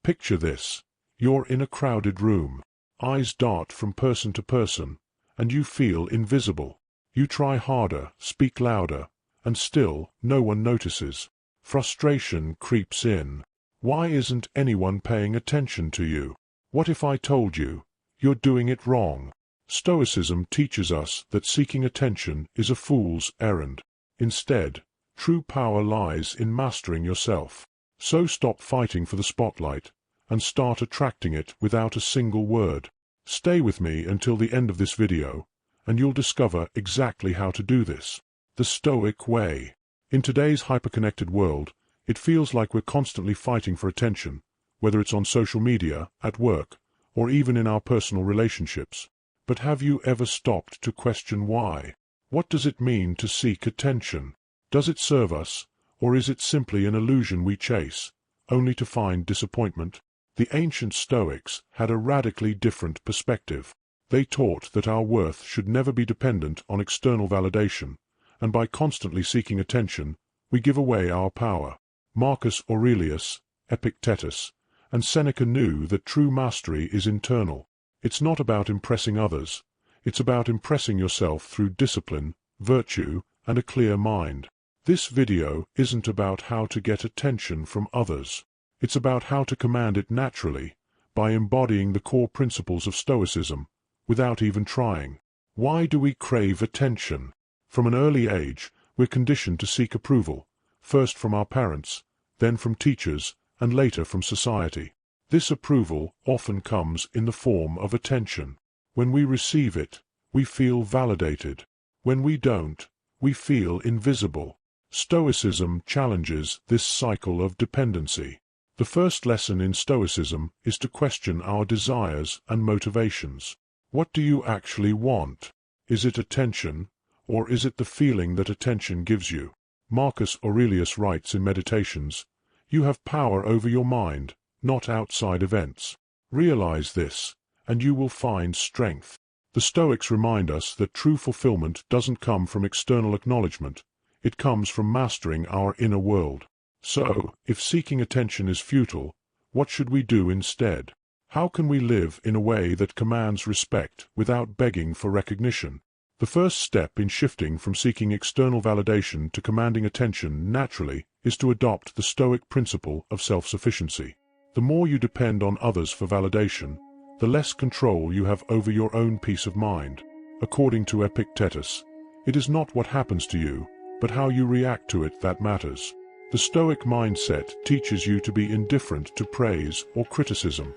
Picture this. You're in a crowded room. Eyes dart from person to person, and you feel invisible. You try harder, speak louder, and still, no one notices. Frustration creeps in. Why isn't anyone paying attention to you? What if I told you, you're doing it wrong? Stoicism teaches us that seeking attention is a fool's errand. Instead, true power lies in mastering yourself. So stop fighting for the spotlight, and start attracting it without a single word. Stay with me until the end of this video, and you'll discover exactly how to do this. The Stoic Way. In today's hyperconnected world, it feels like we're constantly fighting for attention, whether it's on social media, at work, or even in our personal relationships. But have you ever stopped to question why? What does it mean to seek attention? Does it serve us, or is it simply an illusion we chase, only to find disappointment? The ancient Stoics had a radically different perspective. They taught that our worth should never be dependent on external validation, and by constantly seeking attention, we give away our power. Marcus Aurelius, Epictetus, and Seneca knew that true mastery is internal. It's not about impressing others. It's about impressing yourself through discipline, virtue, and a clear mind. This video isn't about how to get attention from others. It's about how to command it naturally, by embodying the core principles of Stoicism, without even trying. Why do we crave attention? From an early age, we're conditioned to seek approval, first from our parents, then from teachers, and later from society. This approval often comes in the form of attention. When we receive it, we feel validated. When we don't, we feel invisible. Stoicism challenges this cycle of dependency. The first lesson in Stoicism is to question our desires and motivations. What do you actually want? Is it attention, or is it the feeling that attention gives you? Marcus Aurelius writes in Meditations, "You have power over your mind, not outside events. Realize this, and you will find strength." The Stoics remind us that true fulfillment doesn't come from external acknowledgement, it comes from mastering our inner world. So, if seeking attention is futile, what should we do instead? How can we live in a way that commands respect without begging for recognition? The first step in shifting from seeking external validation to commanding attention naturally is to adopt the Stoic principle of self-sufficiency. The more you depend on others for validation, the less control you have over your own peace of mind. According to Epictetus, it is not what happens to you, but how you react to it that matters. The Stoic mindset teaches you to be indifferent to praise or criticism.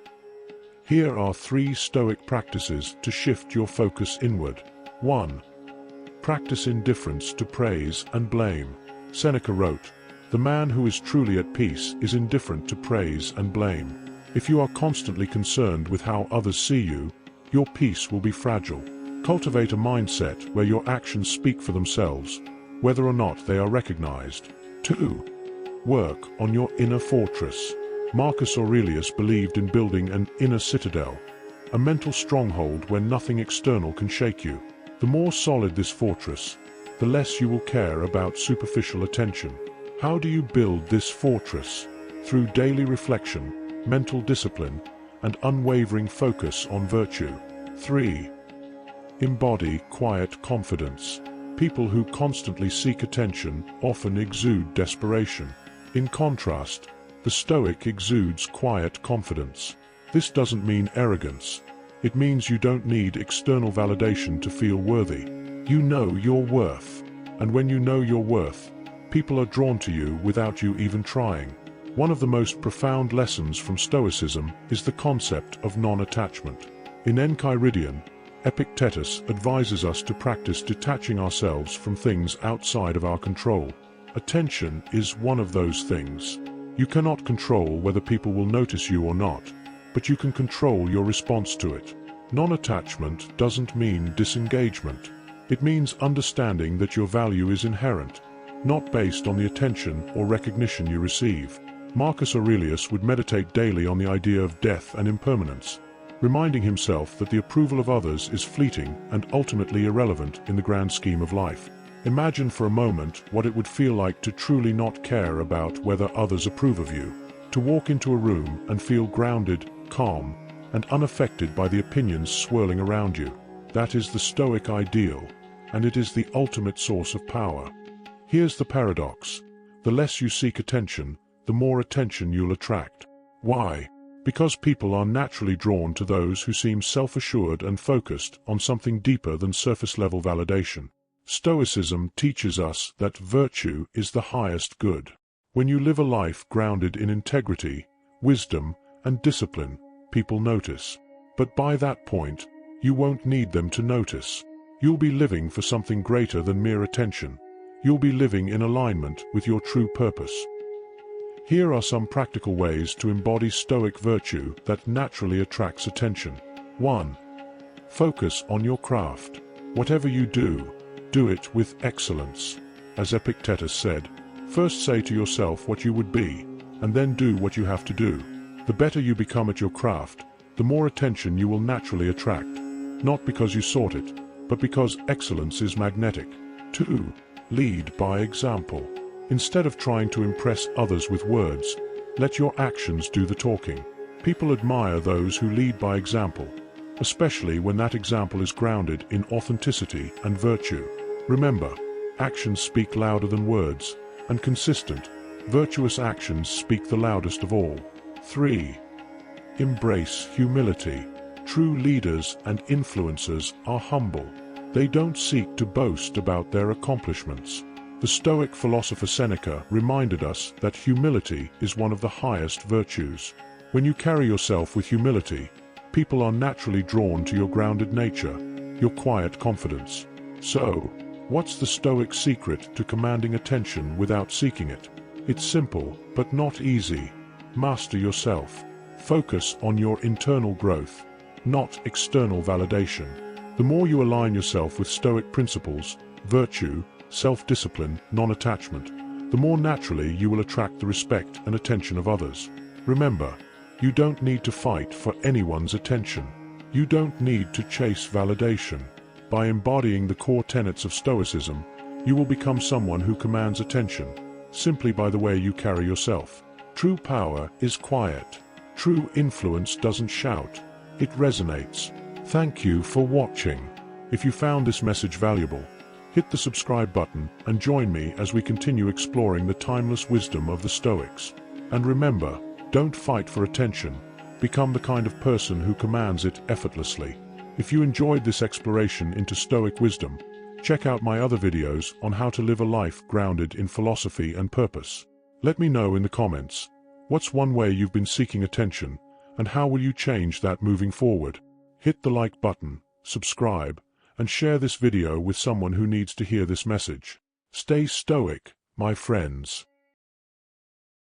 Here are 3 Stoic practices to shift your focus inward. 1. Practice indifference to praise and blame. Seneca wrote, "The man who is truly at peace is indifferent to praise and blame." If you are constantly concerned with how others see you, your peace will be fragile. Cultivate a mindset where your actions speak for themselves, whether or not they are recognized. 2. Work on your inner fortress. Marcus Aurelius believed in building an inner citadel, a mental stronghold where nothing external can shake you. The more solid this fortress, the less you will care about superficial attention. How do you build this fortress? Through daily reflection, mental discipline, and unwavering focus on virtue. 3. Embody quiet confidence. People who constantly seek attention often exude desperation. In contrast, the Stoic exudes quiet confidence. This doesn't mean arrogance. It means you don't need external validation to feel worthy. You know your worth. And when you know your worth, people are drawn to you without you even trying. One of the most profound lessons from Stoicism is the concept of non-attachment. In Enchiridion, Epictetus advises us to practice detaching ourselves from things outside of our control. Attention is one of those things. You cannot control whether people will notice you or not, but you can control your response to it. Non-attachment doesn't mean disengagement. It means understanding that your value is inherent, not based on the attention or recognition you receive. Marcus Aurelius would meditate daily on the idea of death and impermanence, reminding himself that the approval of others is fleeting and ultimately irrelevant in the grand scheme of life. Imagine for a moment what it would feel like to truly not care about whether others approve of you, to walk into a room and feel grounded, calm, and unaffected by the opinions swirling around you. That is the Stoic ideal, and it is the ultimate source of power. Here's the paradox. The less you seek attention, the more attention you'll attract. Why? Because people are naturally drawn to those who seem self-assured and focused on something deeper than surface-level validation. Stoicism teaches us that virtue is the highest good. When you live a life grounded in integrity, wisdom, and discipline, people notice. But by that point, you won't need them to notice. You'll be living for something greater than mere attention. You'll be living in alignment with your true purpose. Here are some practical ways to embody Stoic virtue that naturally attracts attention. 1. Focus on your craft. Whatever you do, do it with excellence. As Epictetus said, first say to yourself what you would be, and then do what you have to do. The better you become at your craft, the more attention you will naturally attract, not because you sought it, but because excellence is magnetic. 2. Lead by example. Instead of trying to impress others with words, let your actions do the talking. People admire those who lead by example, especially when that example is grounded in authenticity and virtue. Remember, actions speak louder than words, and consistent, virtuous actions speak the loudest of all. 3. Embrace humility. True leaders and influencers are humble. They don't seek to boast about their accomplishments. The Stoic philosopher Seneca reminded us that humility is one of the highest virtues. When you carry yourself with humility, people are naturally drawn to your grounded nature, your quiet confidence. So, what's the Stoic secret to commanding attention without seeking it? It's simple, but not easy. Master yourself. Focus on your internal growth, not external validation. The more you align yourself with Stoic principles, virtue, self-discipline, non-attachment, the more naturally you will attract the respect and attention of others. Remember, you don't need to fight for anyone's attention. You don't need to chase validation. By embodying the core tenets of Stoicism, you will become someone who commands attention, simply by the way you carry yourself. True power is quiet. True influence doesn't shout. It resonates. Thank you for watching. If you found this message valuable, hit the subscribe button and join me as we continue exploring the timeless wisdom of the Stoics. And remember, don't fight for attention. Become the kind of person who commands it effortlessly. If you enjoyed this exploration into Stoic wisdom, check out my other videos on how to live a life grounded in philosophy and purpose. Let me know in the comments, what's one way you've been seeking attention, and how will you change that moving forward? Hit the like button, subscribe, and share this video with someone who needs to hear this message. Stay stoic, my friends.